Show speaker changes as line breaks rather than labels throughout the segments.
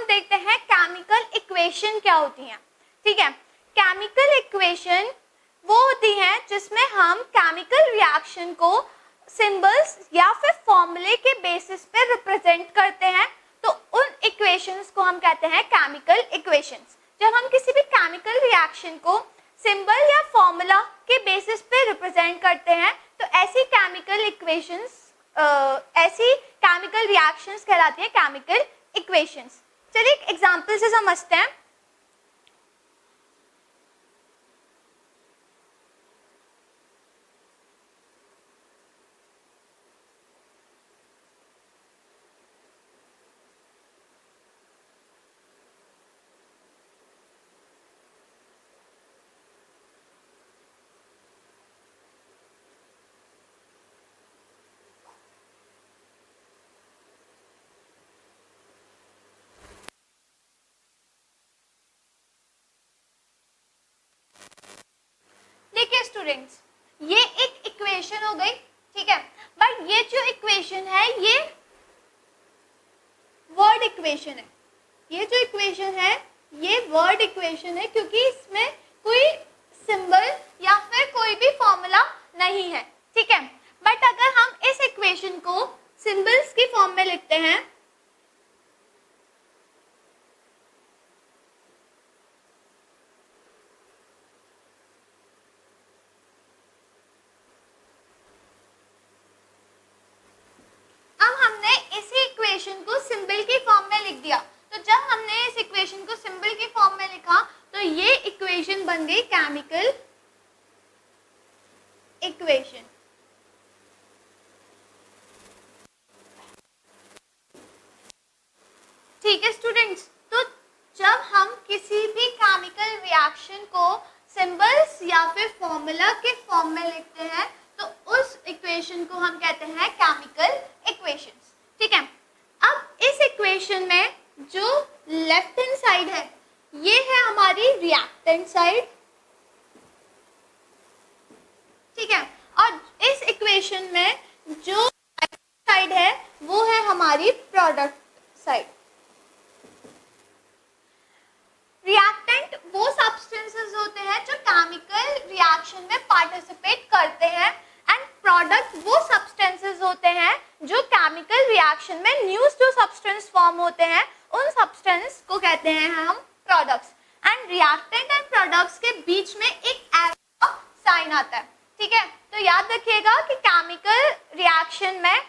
हम देखते हैं केमिकल इक्वेशन क्या होती हैं। ठीक है, केमिकल इक्वेशन वो होती हैं जिसमें हम केमिकल रिएक्शन को सिंबल्स या फिर फॉर्मूले के बेसिस पे रिप्रेजेंट करते हैं, तो उन इक्वेशंस को हम कहते हैं केमिकल इक्वेशंस। जब हम किसी भी केमिकल रिएक्शन को सिंबल या फॉर्मूला के बेसिस पे रिप्रेजेंट करते हैं तो ऐसी केमिकल इक्वेशंस ऐसी केमिकल रिएक्शंस कहलाती है केमिकल इक्वेशंस। चलिए एक एग्जांपल से समझते हैं। देखिए स्टूडेंट्स, ये एक इक्वेशन हो गई, ठीक है, बट ये जो इक्वेशन है ये वर्ड इक्वेशन है। ये जो इक्वेशन है ये वर्ड इक्वेशन है क्योंकि इसमें कोई सिंबल या फिर कोई भी फॉर्मूला नहीं है। ठीक है, बट अगर हम इस इक्वेशन को सिंबल्स की फॉर्म में लिखते हैं को सिंबल की फॉर्म में लिख दिया, तो जब हमने इस इक्वेशन को सिंबल की फॉर्म में लिखा तो ये इक्वेशन बन गई केमिकल इक्वेशन। ठीक है स्टूडेंट्स, तो जब हम किसी भी केमिकल रिएक्शन को सिंबल्स या फिर फॉर्मूला के फॉर्म में लिखते हैं तो उस इक्वेशन को हम कहते हैं केमिकल इक्वेशंस। ठीक है, अब इस इक्वेशन में जो लेफ्ट हैंड साइड है ये है हमारी रिएक्टेंट साइड, ठीक है, और इस इक्वेशन में जो साइड है वो है हमारी प्रोडक्ट साइड। रिएक्टेंट वो सब्सटेंसेस होते हैं जो केमिकल रिएक्शन में पार्टिसिपेट करते हैं एंड प्रोडक्ट वो सब्सटेंसेस होते हैं जो केमिकल रिएक्शन में न्यूज टू सब्सटेंस फॉर्म होते हैं, उन सब्सटेंस को कहते हैं हम products. And reactant and products के बीच में एक एरो साइन आता है। ठीक है, तो याद रखिएगा कि केमिकल रिएक्शन में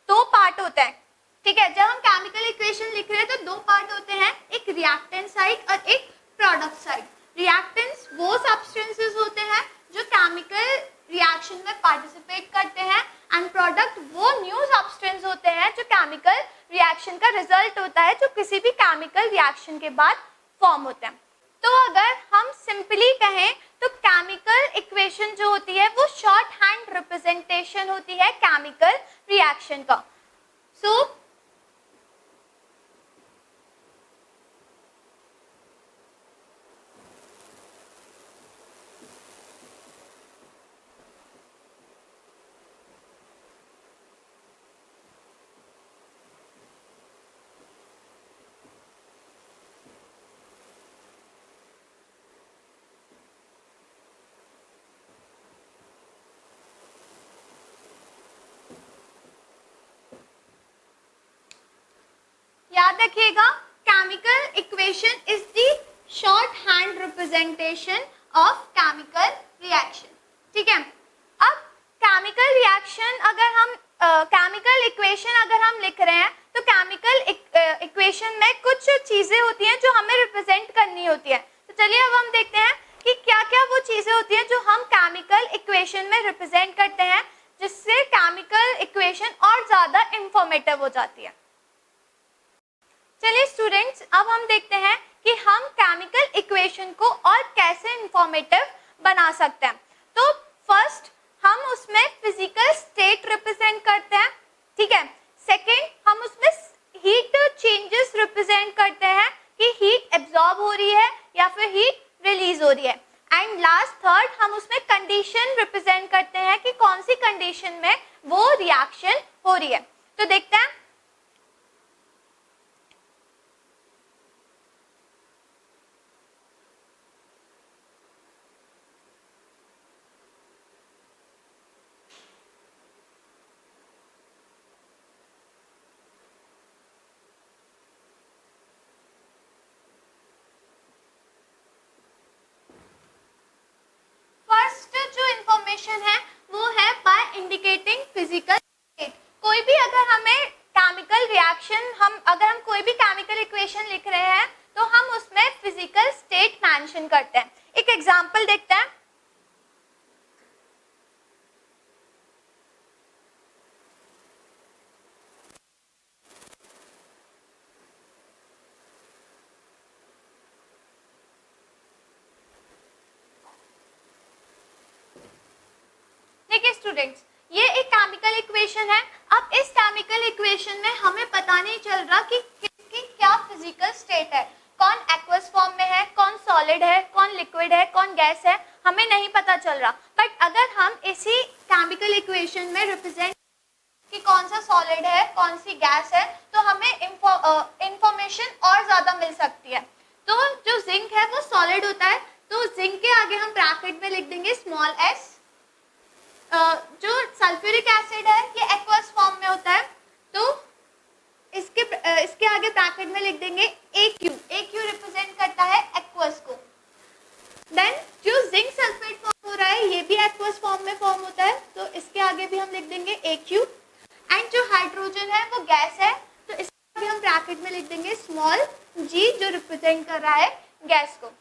दो पार्ट होते हैं। ठीक है, जब हम केमिकल इक्वेशन लिख रहे हैं तो दो पार्ट होते हैं, एक रिएक्टेंट साइड और एक प्रोडक्ट साइड। रिएक्टेंट्स वो सब्सटेंसेस होते हैं जो केमिकल रिएक्शन में पार्टिसिपेट करते हैं एंड प्रोडक्ट वो न्यू सब्सटेंस होते हैं जो केमिकल रिएक्शन का रिजल्ट होता है, जो किसी भी केमिकल रिएक्शन के बाद फॉर्म होते हैं। तो अगर हम सिंपली कहें तो केमिकल इक्वेशन जो होती है वो शॉर्ट हैंड रिप्रेजेंटेशन होती है केमिकल रिएक्शन का। सो याद रखिएगा chemical equation is the short hand representation of chemical reaction. ठीक है, अब केमिकल रिएक्शन अगर हम केमिकल इक्वेशन अगर हम लिख रहे हैं तो केमिकल इक्वेशन में कुछ चीजें होती हैं जो हमें रिप्रेजेंट करनी होती है। तो चलिए अब हम देखते हैं कि क्या क्या वो चीजें होती हैं जो हम केमिकल इक्वेशन में रिप्रेजेंट करते हैं, जिससे केमिकल इक्वेशन और ज्यादा इंफॉर्मेटिव हो जाती है। चलिए स्टूडेंट्स, अब हम देखते हैं कि हम केमिकल इक्वेशन को और कैसे इंफॉर्मेटिव बना सकते हैं। तो फर्स्ट हम उसमें फिजिकल स्टेट रिप्रेजेंट करते हैं। ठीक है, सेकंड हम उसमें हीट चेंजेस रिप्रेजेंट करते हैं कि हीट एब्जॉर्ब हो रही है या फिर हीट रिलीज हो रही है। एंड लास्ट थर्ड हम उसमें कंडीशन रिप्रेजेंट करते हैं कि कौन सी कंडीशन में वो रिएक्शन हो रही है। तो देखते हैं, इंफॉर्मेशन है वो है बाय इंडिकेटिंग फिजिकल स्टेट। कोई भी अगर हमें केमिकल रिएक्शन अगर हम कोई भी केमिकल इक्वेशन लिख रहे हैं तो हम उसमें फिजिकल स्टेट मेंशन करते हैं। एक एग्जांपल देखते हैं। देखिए स्टूडेंट्स, ये एक केमिकल इक्वेशन है। अब इस केमिकल इक्वेशन में हमें पता नहीं चल रहा कि किसकी क्या फिजिकल स्टेट है, कौन एक्वस फॉर्म में है, कौन सॉलिड है, कौन लिक्विड है, कौन गैस है, हमें नहीं पता चल रहा। बट अगर हम इसी केमिकल इक्वेशन में रिप्रेजेंट कि कौन सा सॉलिड है, कौन सी गैस है, तो हमें इंफॉर्मेशन और ज्यादा मिल सकती है। तो जो जिंक है वो सॉलिड होता है, तो जिंक के आगे हम ब्रैकेट में लिख देंगे स्मॉल s। जो सल्फ्यूरिक एसिड है ये एक्वस फॉर्म में होता है, तो इसके आगे ब्रैकेट में लिख देंगे AQ। AQ रिप्रेजेंट करता है एक्वस को। देन जो जिंक सल्फेट फॉर्म हो रहा है ये भी एक्वस फॉर्म में फॉर्म होता है, तो इसके आगे भी हम लिख देंगे AQ। एंड जो हाइड्रोजन है वो गैस है, तो इसके आगे हम ब्रैकेट में लिख देंगे स्मॉल g, जो रिप्रेजेंट कर रहा है गैस को।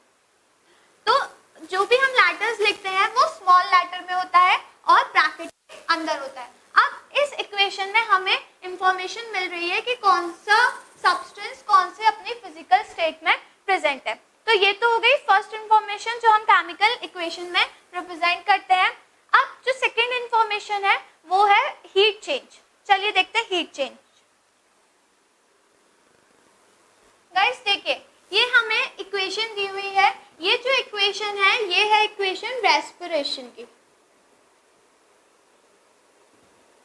तो जो भी हम लेटर्स लिखते हैं वो स्मॉल लेटर में होता है और ब्रैकेट के अंदर होता है। अब इस इक्वेशन में हमें इंफॉर्मेशन मिल रही है कि कौन सा सब्सटेंस कौन से अपनी फिजिकल स्टेट में प्रेजेंट है। तो ये तो हो गई फर्स्ट इंफॉर्मेशन जो हम केमिकल इक्वेशन में रिप्रेजेंट करते हैं। अब जो सेकेंड इंफॉर्मेशन है वो है हीट चेंज। चलिए देखते हैं हीट चेंज। गाइस देखिए, ये हमें इक्वेशन दी हुई है। ये जो इक्वेशन है ये है इक्वेशन रेस्पिरेशन की।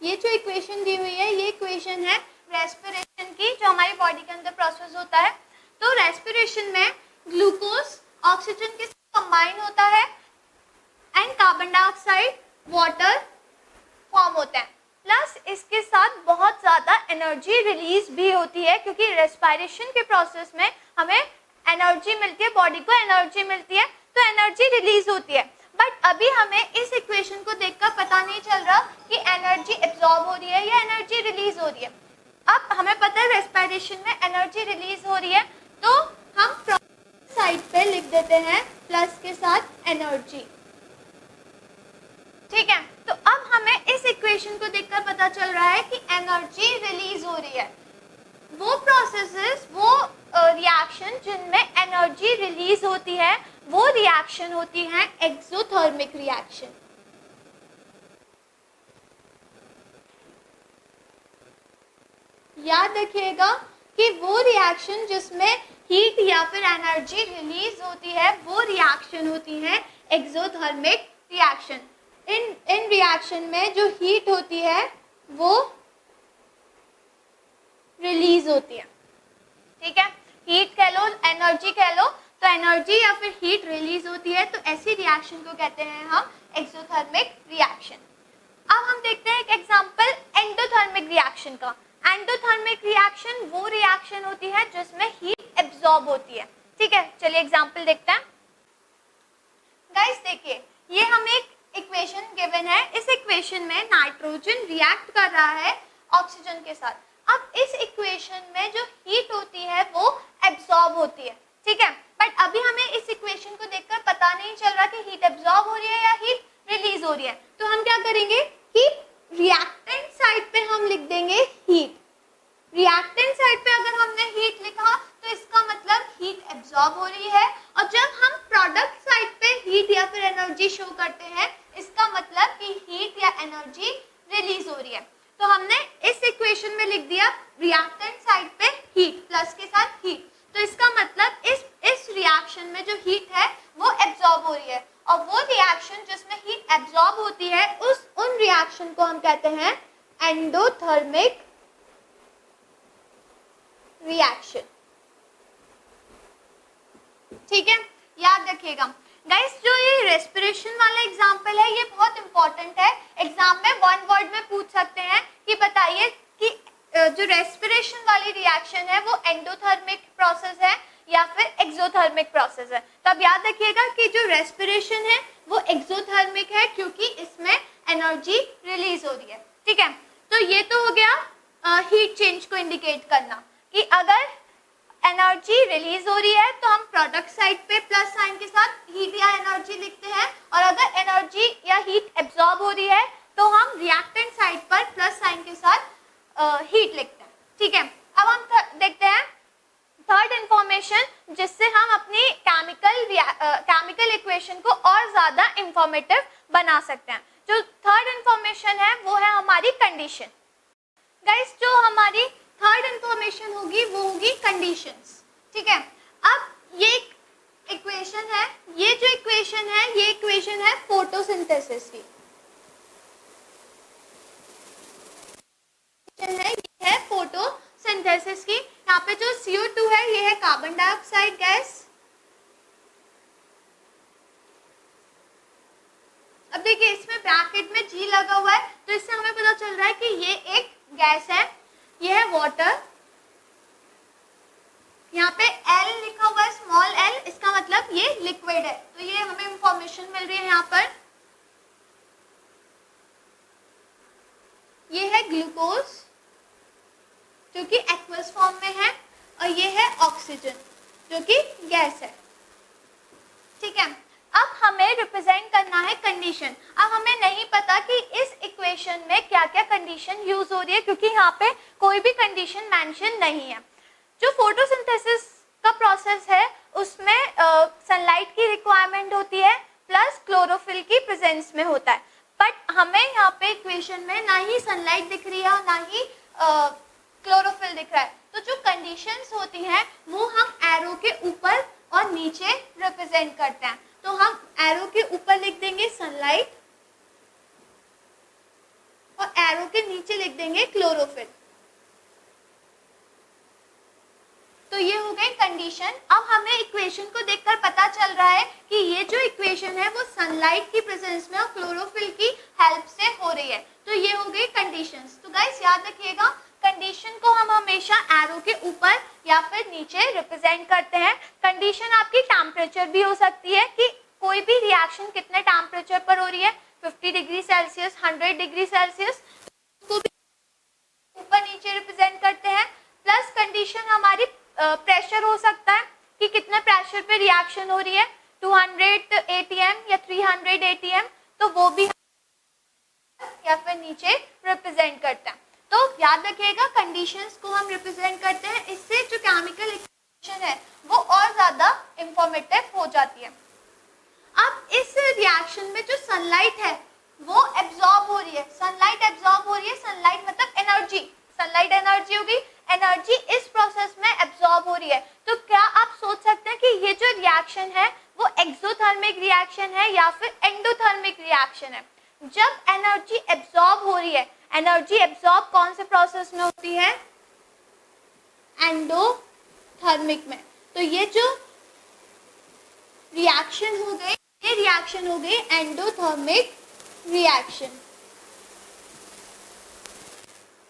ये जो इक्वेशन दी हुई है ये इक्वेशन है रेस्पिरेशन की, जो हमारी बॉडी के अंदर प्रोसेस होता है। तो रेस्पिरेशन में ग्लूकोज ऑक्सीजन के साथ कंबाइन होता है and carbon dioxide water form होता है, प्लस इसके साथ बहुत ज़्यादा एनर्जी रिलीज भी होती है, क्योंकि रेस्पिरेशन के प्रोसेस में हमें एनर्जी मिलती है, बॉडी को एनर्जी मिलती है, तो एनर्जी रिलीज होती है। बट अभी हमें इस इक्वेशन को देखकर पता नहीं चल रहा कि एनर्जी एब्जॉर्ब हो रही है या एनर्जी रिलीज हो रही है। अब हमें पता है रेस्पिरेशन में एनर्जी रिलीज हो रही है, तो हम साइड पे लिख देते हैं प्लस के साथ एनर्जी। ठीक है, तो अब हमें इस इक्वेशन को देखकर पता चल रहा है कि एनर्जी रिलीज हो रही है। वो प्रोसेसेस, वो रिएक्शन जिनमें एनर्जी रिलीज होती है वो रिएक्शन होती है एक्सोथर्मिक रिएक्शन। याद रखिएगा कि वो रिएक्शन जिसमें हीट या फिर एनर्जी रिलीज होती है वो रिएक्शन होती है एक्सोथर्मिक रिएक्शन। इन रिएक्शन में जो हीट होती है वो रिलीज होती है। ठीक है, हीट कह लो, एनर्जी कह लो, तो एनर्जी या फिर हीट रिलीज होती है, तो ऐसी रिएक्शन को कहते हैं हम एक्सोथर्मिक रिएक्शन। अब हम देखते हैं एक एग्जांपल एंडोथर्मिक रिएक्शन का। एंडोथर्मिक रिएक्शन वो रिएक्शन होती है जिसमें हीट एब्जॉर्ब होती है। ठीक है, चलिए एग्जांपल देखते हैं। गाइस देखिए, ये हमें एक इक्वेशन गिवन है। इस इक्वेशन में नाइट्रोजन रिएक्ट कर रहा है ऑक्सीजन के साथ। अब इस इक्वेशन में जो हीट होती है वो एब्जॉर्ब होती है। ठीक है, बट अभी हमें इस इक्वेशन को देखकर पता नहीं चल रहा कि हीट एब्जॉर्ब हो रही है या हीट रिलीज हो रही है। तो हम क्या करेंगे कि रिएक्टेंट साइड पे हम लिख देंगे हीट। रिएक्टेंट साइड पे अगर हमने हीट लिखा तो इसका मतलब हीट एब्जॉर्ब हो रही है, और जब हम प्रोडक्ट साइड पे हीट या फिर एनर्जी शो करते हैं इसका मतलब कि हीट या एनर्जी रिलीज हो रही है। तो हमने इस इक्वेशन में लिख दिया रिएक्टेंट साइड पे हीट प्लस के साथ हीट, तो इसका मतलब इस रिएक्शन में जो हीट है वो एब्जॉर्ब हो रही है, और वो रिएक्शन जिसमें हीट एब्जॉर्ब होती है उन रिएक्शन को हम कहते हैं एंडोथर्मिक रिएक्शन। ठीक है, याद रखिएगा गाइस, जो ये रेस्पिरेशन वाला एग्जांपल है ये बहुत इंपॉर्टेंट है। एग्जाम में वन वर्ड में पूछ सकते हैं कि बताइए कि जो रेस्पिरेशन वाली रिएक्शन है वो एंडोथर्मिक प्रोसेस है या फिर एक्सोथर्मिक प्रोसेस है। तो अब याद रखिएगा कि जो रेस्पिरेशन है वो एक्सोथर्मिक है क्योंकि इसमें एनर्जी रिलीज हो रही है। ठीक है, तो ये तो हो गया हीट चेंज को इंडिकेट करना कि अगर एनर्जी रिलीज हो रही है तो हम प्रोडक्ट साइड पे प्लस साइन के साथ हीट या एनर्जी लिखते हैं, और अगर एनर्जी या हीट एब्जॉर्ब हो रही है तो हम रिएक्टेंट साइड पर प्लस साइन के साथ हीट लिखते हैं। ठीक है, अब हम देखते हैं थर्ड इंफॉर्मेशन जिससे हम अपनी केमिकल इक्वेशन को और ज्यादा इंफॉर्मेटिव बना सकते हैं। जो थर्ड इंफॉर्मेशन है वो है हमारी कंडीशन। गाइस, जो हमारी थर्ड इंफॉर्मेशन होगी वो होगी कंडीशंस। ठीक है, अब ये इक्वेशन है, ये जो इक्वेशन है ये इक्वेशन है फोटोसिंथेसिस की, ये है फोटोसिंथेसिस की। यहाँ पे जो CO2 है ये है कार्बन डाइऑक्साइड गैस। अब देखिए इसमें ब्रैकेट में G लगा हुआ है तो इससे हमें पता चल रहा है कि ये एक गैस है, ये है वाटर। यहाँ पे L लिखा हुआ है स्मॉल l, इसका मतलब ये लिक्विड है, तो ये हमें इंफॉर्मेशन मिल रही है। यहाँ पर ये है ग्लूकोज जो कि एक्वस फॉर्म में है, और ये है ऑक्सीजन जो कि गैस है। ठीक है, अब हमें रिप्रेजेंट करना है कंडीशन। अब हमें नहीं पता कि इस इक्वेशन में क्या क्या कंडीशन यूज हो रही है क्योंकि यहाँ पे कोई भी कंडीशन मेंशन नहीं है। जो फोटोसिंथेसिस का प्रोसेस है उसमें सनलाइट की रिक्वायरमेंट होती है प्लस क्लोरोफिल की प्रेजेंस में होता है, बट हमें यहाँ पे इक्वेशन में ना ही सनलाइट दिख रही है ना ही क्लोरोफिल दिख रहा है। तो जो कंडीशंस होती हैं वो हम एरो के ऊपर और नीचे रिप्रेजेंट करते हैं। तो हम एरो के ऊपर लिख देंगे सनलाइट और एरो के नीचे लिख देंगे क्लोरोफिल। तो ये हो गई कंडीशन। अब हमें इक्वेशन को देखकर पता चल रहा है कि ये जो इक्वेशन है वो सनलाइट की प्रेजेंस में और क्लोरोफिल की हेल्प से हो रही है। तो ये हो गई कंडीशंस। तो गाइस याद रखिएगा कंडीशन को हम हमेशा एरो के ऊपर या फिर नीचे रिप्रेजेंट करते हैं। कंडीशन आपकी टेम्परेचर भी हो सकती है कि कोई भी रिएक्शन कितने टेम्परेचर पर हो रही है, 50 डिग्री सेल्सियस, 100 डिग्री सेल्सियस, उसको भी ऊपर नीचे रिप्रेजेंट करते हैं। प्लस कंडीशन हमारी प्रेशर हो सकता है कि कितने प्रेशर पे रिएक्शन हो रही है, 200 atm या 300 atm, तो वो भी या फिर नीचे रिप्रेजेंट करते हैं। तो याद रखिएगा कंडीशंस को हम रिप्रेजेंट करते हैं, इससे जो केमिकल इक्वेशन है वो और ज्यादा इंफॉर्मेटिव हो जाती है। अब इस रिएक्शन में जो सनलाइट है वो एब्जॉर्ब हो रही है, सनलाइट एब्जॉर्ब हो रही है, सनलाइट मतलब एनर्जी, सनलाइट एनर्जी होगी, एनर्जी इस प्रोसेस में एब्जॉर्ब हो रही है। तो क्या आप सोच सकते हैं कि ये जो रिएक्शन है वो एक्सोथर्मिक रिएक्शन है या फिर एंडोथर्मिक रिएक्शन है? जब एनर्जी एब्जॉर्ब हो रही है, एनर्जी एब्जॉर्ब कौन से प्रोसेस में होती है? एंडोथर्मिक में। तो ये जो रिएक्शन हो गई, ये रिएक्शन हो गई एंडोथर्मिक रिएक्शन।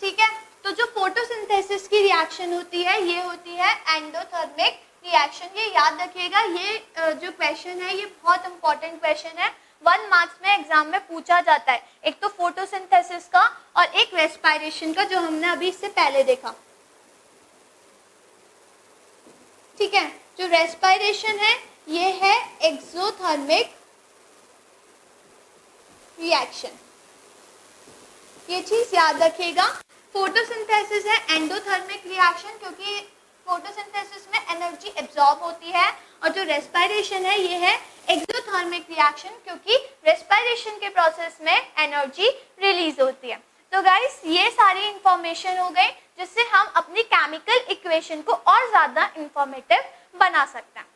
ठीक है, तो जो फोटोसिंथेसिस की रिएक्शन होती है ये होती है एंडोथर्मिक रिएक्शन। ये याद रखिएगा, ये जो क्वेश्चन है ये बहुत इंपॉर्टेंट क्वेश्चन है, 1 मार्क्स में एग्जाम में पूछा जाता है। एक तो फोटोसिंथेसिस का और एक रेस्पिरेशन का जो हमने अभी इससे पहले देखा। ठीक है, जो रेस्पिरेशन है ये है एक्सोथर्मिक रिएक्शन, ये चीज याद रखिएगा। फोटोसिंथेसिस है एंडोथर्मिक रिएक्शन क्योंकि फोटोसिंथेसिस में एनर्जी एब्जॉर्ब होती है, और जो रेस्पिरेशन है ये है एक्सोथर्मिक रिएक्शन क्योंकि रेस्पिरेशन के प्रोसेस में एनर्जी रिलीज होती है। तो गाइस ये सारी इंफॉर्मेशन हो गई जिससे हम अपनी केमिकल इक्वेशन को और ज्यादा इंफॉर्मेटिव बना सकते हैं।